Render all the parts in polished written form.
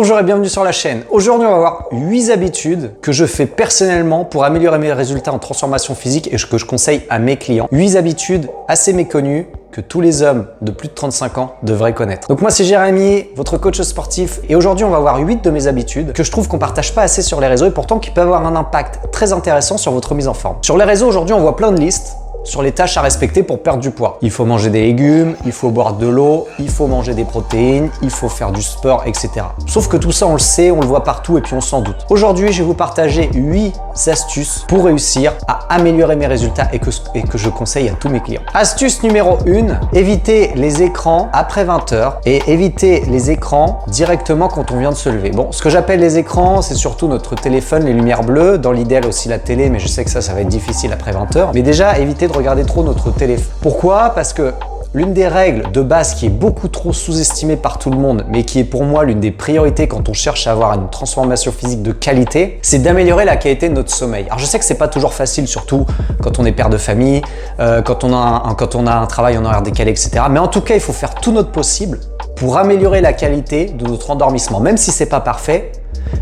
Bonjour et bienvenue sur la chaîne. Aujourd'hui, on va voir 8 habitudes que je fais personnellement pour améliorer mes résultats en transformation physique et que je conseille à mes clients. 8 habitudes assez méconnues que tous les hommes de plus de 35 ans devraient connaître. Donc moi, c'est Jérémy, votre coach sportif, et aujourd'hui, on va voir 8 de mes habitudes que je trouve qu'on partage pas assez sur les réseaux et pourtant qui peuvent avoir un impact très intéressant sur votre mise en forme. Sur les réseaux, aujourd'hui, on voit plein de listes sur les tâches à respecter pour perdre du poids. Il faut manger des légumes, il faut boire de l'eau, il faut manger des protéines, il faut faire du sport, etc. Sauf que tout ça, on le sait, on le voit partout et puis on s'en doute. Aujourd'hui, je vais vous partager 8 astuces pour réussir à améliorer mes résultats et que je conseille à tous mes clients. Astuce numéro 1, éviter les écrans après 20 h et éviter les écrans directement quand on vient de se lever. Bon, ce que j'appelle les écrans, c'est surtout notre téléphone, les lumières bleues, dans l'idéal aussi la télé, mais je sais que ça va être difficile après 20 h. Mais déjà, éviter de regarder trop notre téléphone. Pourquoi? Parce que l'une des règles de base qui est beaucoup trop sous-estimée par tout le monde, mais qui est pour moi l'une des priorités quand on cherche à avoir une transformation physique de qualité, c'est d'améliorer la qualité de notre sommeil. Alors je sais que c'est pas toujours facile, surtout quand on est père de famille, quand on a un travail en horaire décalé, etc. Mais en tout cas, il faut faire tout notre possible pour améliorer la qualité de notre endormissement, même si c'est pas parfait.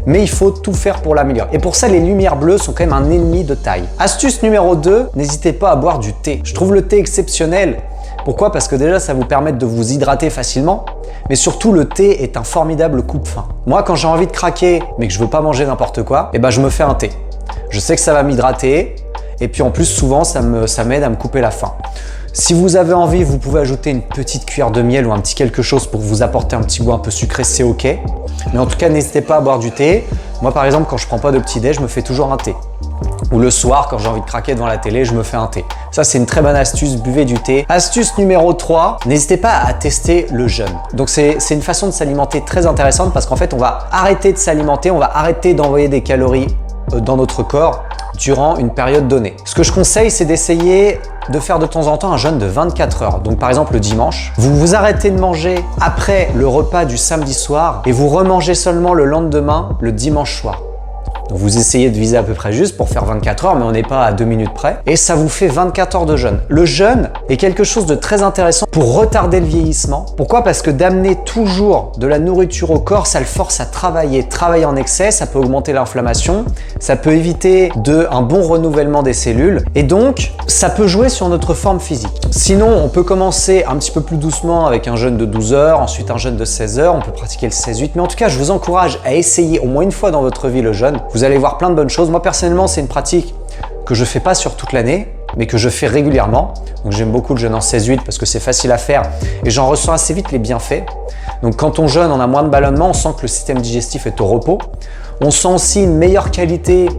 Mais il faut tout faire pour l'améliorer. Et pour ça, les lumières bleues sont quand même un ennemi de taille. Astuce numéro 2, n'hésitez pas à boire du thé. Je trouve le thé exceptionnel. Pourquoi? Parce que déjà, ça vous permet de vous hydrater facilement. Mais surtout, le thé est un formidable coupe-faim. Moi, quand j'ai envie de craquer, mais que je veux pas manger n'importe quoi, je me fais un thé. Je sais que ça va m'hydrater. Et puis en plus, souvent, ça m'aide à me couper la faim. Si vous avez envie, vous pouvez ajouter une petite cuillère de miel ou un petit quelque chose pour vous apporter un petit goût un peu sucré, c'est ok. Mais en tout cas, n'hésitez pas à boire du thé. Moi, par exemple, quand je prends pas de petit déj, je me fais toujours un thé. Ou le soir, quand j'ai envie de craquer devant la télé, je me fais un thé. Ça, c'est une très bonne astuce, buvez du thé. Astuce numéro 3, n'hésitez pas à tester le jeûne. Donc, c'est une façon de s'alimenter très intéressante parce qu'en fait, on va arrêter de s'alimenter, on va arrêter d'envoyer des calories dans notre corps durant une période donnée. Ce que je conseille, c'est d'essayer de faire de temps en temps un jeûne de 24 heures. Donc par exemple le dimanche, vous vous arrêtez de manger après le repas du samedi soir et vous remangez seulement le lendemain, le dimanche soir. Donc vous essayez de viser à peu près juste pour faire 24 heures, mais on n'est pas à 2 minutes près. Et ça vous fait 24 heures de jeûne. Le jeûne est quelque chose de très intéressant pour retarder le vieillissement. Pourquoi? Parce que d'amener toujours de la nourriture au corps, ça le force à travailler. Travailler en excès, ça peut augmenter l'inflammation, ça peut éviter un bon renouvellement des cellules. Et donc, ça peut jouer sur notre forme physique. Sinon, on peut commencer un petit peu plus doucement avec un jeûne de 12 heures, ensuite un jeûne de 16 heures, on peut pratiquer le 16-8. Mais en tout cas, je vous encourage à essayer au moins une fois dans votre vie le jeûne. Vous allez voir plein de bonnes choses. Moi, personnellement, c'est une pratique que je fais pas sur toute l'année, mais que je fais régulièrement. Donc, j'aime beaucoup le jeûne en 16-8 parce que c'est facile à faire et j'en ressens assez vite les bienfaits. Donc, quand on jeûne, on a moins de ballonnement, on sent que le système digestif est au repos. On sent aussi une meilleure qualité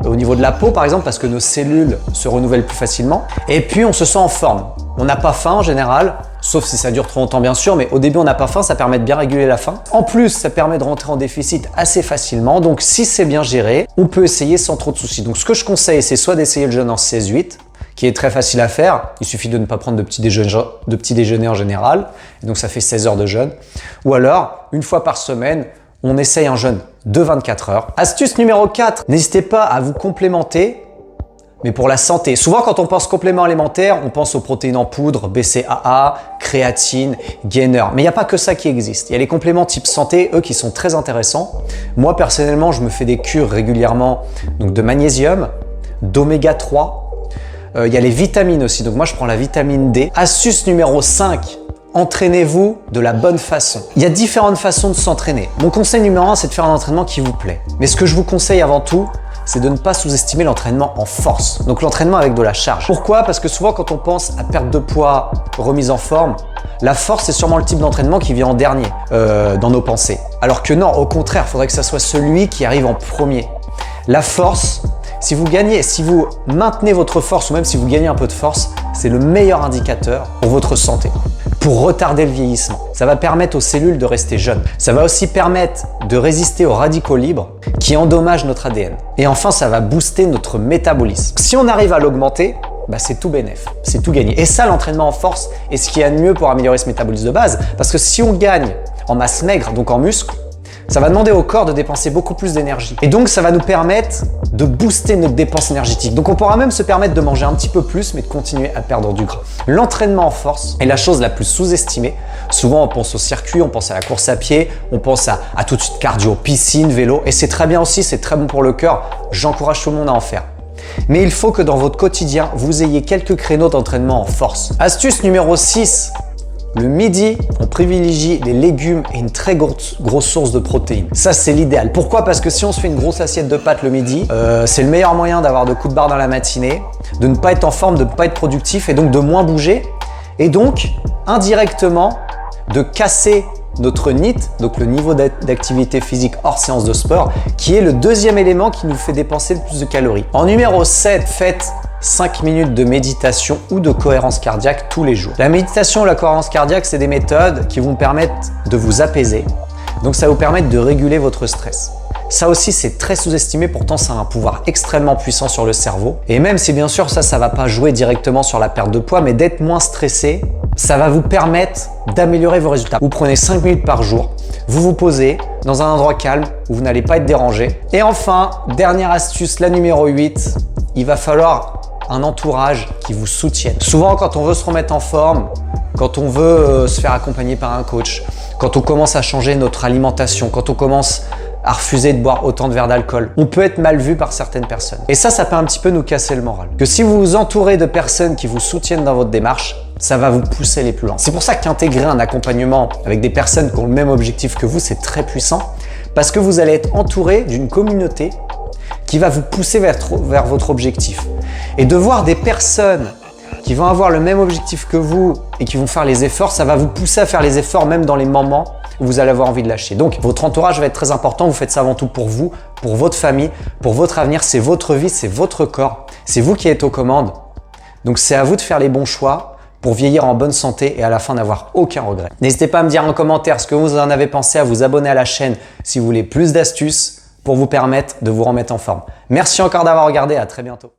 au niveau de la peau, par exemple, parce que nos cellules se renouvellent plus facilement. Et puis, on se sent en forme. On n'a pas faim en général, sauf si ça dure trop longtemps bien sûr, mais au début on n'a pas faim, ça permet de bien réguler la faim. En plus, ça permet de rentrer en déficit assez facilement, donc si c'est bien géré, on peut essayer sans trop de soucis. Donc ce que je conseille, c'est soit d'essayer le jeûne en 16-8, qui est très facile à faire, il suffit de ne pas prendre de petit déjeuner en général, et donc ça fait 16 heures de jeûne, ou alors, une fois par semaine, on essaye un jeûne de 24 heures. Astuce numéro 4, n'hésitez pas à vous complémenter, mais pour la santé. Souvent, quand on pense complément alimentaire, on pense aux protéines en poudre, BCAA, créatine, gainer. Mais il n'y a pas que ça qui existe. Il y a les compléments type santé, eux, qui sont très intéressants. Moi, personnellement, je me fais des cures régulièrement donc de magnésium, d'oméga 3. Il y a les vitamines aussi. Donc moi, je prends la vitamine D. Astuce numéro 5. Entraînez-vous de la bonne façon. Il y a différentes façons de s'entraîner. Mon conseil numéro 1, c'est de faire un entraînement qui vous plaît. Mais ce que je vous conseille avant tout, c'est de ne pas sous-estimer l'entraînement en force. Donc l'entraînement avec de la charge. Pourquoi? Parce que souvent quand on pense à perte de poids, remise en forme, la force c'est sûrement le type d'entraînement qui vient en dernier dans nos pensées. Alors que non, au contraire, il faudrait que ça soit celui qui arrive en premier. La force, si vous maintenez votre force ou même si vous gagnez un peu de force, c'est le meilleur indicateur pour votre santé. Pour retarder le vieillissement. Ça va permettre aux cellules de rester jeunes. Ça va aussi permettre de résister aux radicaux libres qui endommagent notre ADN. Et enfin, ça va booster notre métabolisme. Si on arrive à l'augmenter, c'est tout bénef, c'est tout gagné. Et ça, l'entraînement en force est ce qu'il y a de mieux pour améliorer ce métabolisme de base. Parce que si on gagne en masse maigre, donc en muscle, Ça va demander au corps de dépenser beaucoup plus d'énergie. Et donc, ça va nous permettre de booster notre dépense énergétique. Donc, on pourra même se permettre de manger un petit peu plus, mais de continuer à perdre du gras. L'entraînement en force est la chose la plus sous-estimée. Souvent, on pense au circuit, on pense à la course à pied, on pense à tout de suite cardio, piscine, vélo. Et c'est très bien aussi, c'est très bon pour le cœur. J'encourage tout le monde à en faire. Mais il faut que dans votre quotidien, vous ayez quelques créneaux d'entraînement en force. Astuce numéro 6. Le midi, on privilégie les légumes et une très grosse source de protéines. Ça, c'est l'idéal. Pourquoi? Parce que si on se fait une grosse assiette de pâtes le midi, c'est le meilleur moyen d'avoir de coups de barre dans la matinée, de ne pas être en forme, de ne pas être productif et donc de moins bouger. Et donc, indirectement, de casser notre NEAT, donc le niveau d'activité physique hors séance de sport, qui est le deuxième élément qui nous fait dépenser le plus de calories. En numéro 7, faites 5 minutes de méditation ou de cohérence cardiaque tous les jours. La méditation ou la cohérence cardiaque, c'est des méthodes qui vont vous permettre de vous apaiser. Donc ça va vous permettre de réguler votre stress. Ça aussi, c'est très sous-estimé, pourtant ça a un pouvoir extrêmement puissant sur le cerveau. Et même si bien sûr ça va pas jouer directement sur la perte de poids, mais d'être moins stressé, ça va vous permettre d'améliorer vos résultats. Vous prenez 5 minutes par jour, vous vous posez dans un endroit calme où vous n'allez pas être dérangé. Et enfin, dernière astuce, la numéro 8, il va falloir un entourage qui vous soutienne. Souvent, quand on veut se remettre en forme, quand on veut se faire accompagner par un coach, quand on commence à changer notre alimentation, quand on commence à refuser de boire autant de verres d'alcool, on peut être mal vu par certaines personnes. Et ça peut un petit peu nous casser le moral. Que si vous vous entourez de personnes qui vous soutiennent dans votre démarche, ça va vous pousser les plus loin. C'est pour ça qu'intégrer un accompagnement avec des personnes qui ont le même objectif que vous, c'est très puissant, parce que vous allez être entouré d'une communauté qui va vous pousser vers votre objectif. Et de voir des personnes qui vont avoir le même objectif que vous et qui vont faire les efforts, ça va vous pousser à faire les efforts même dans les moments où vous allez avoir envie de lâcher. Donc, votre entourage va être très important. Vous faites ça avant tout pour vous, pour votre famille, pour votre avenir. C'est votre vie, c'est votre corps. C'est vous qui êtes aux commandes. Donc, c'est à vous de faire les bons choix pour vieillir en bonne santé et à la fin n'avoir aucun regret. N'hésitez pas à me dire en commentaire ce que vous en avez pensé, à vous abonner à la chaîne si vous voulez plus d'astuces pour vous permettre de vous remettre en forme. Merci encore d'avoir regardé, à très bientôt.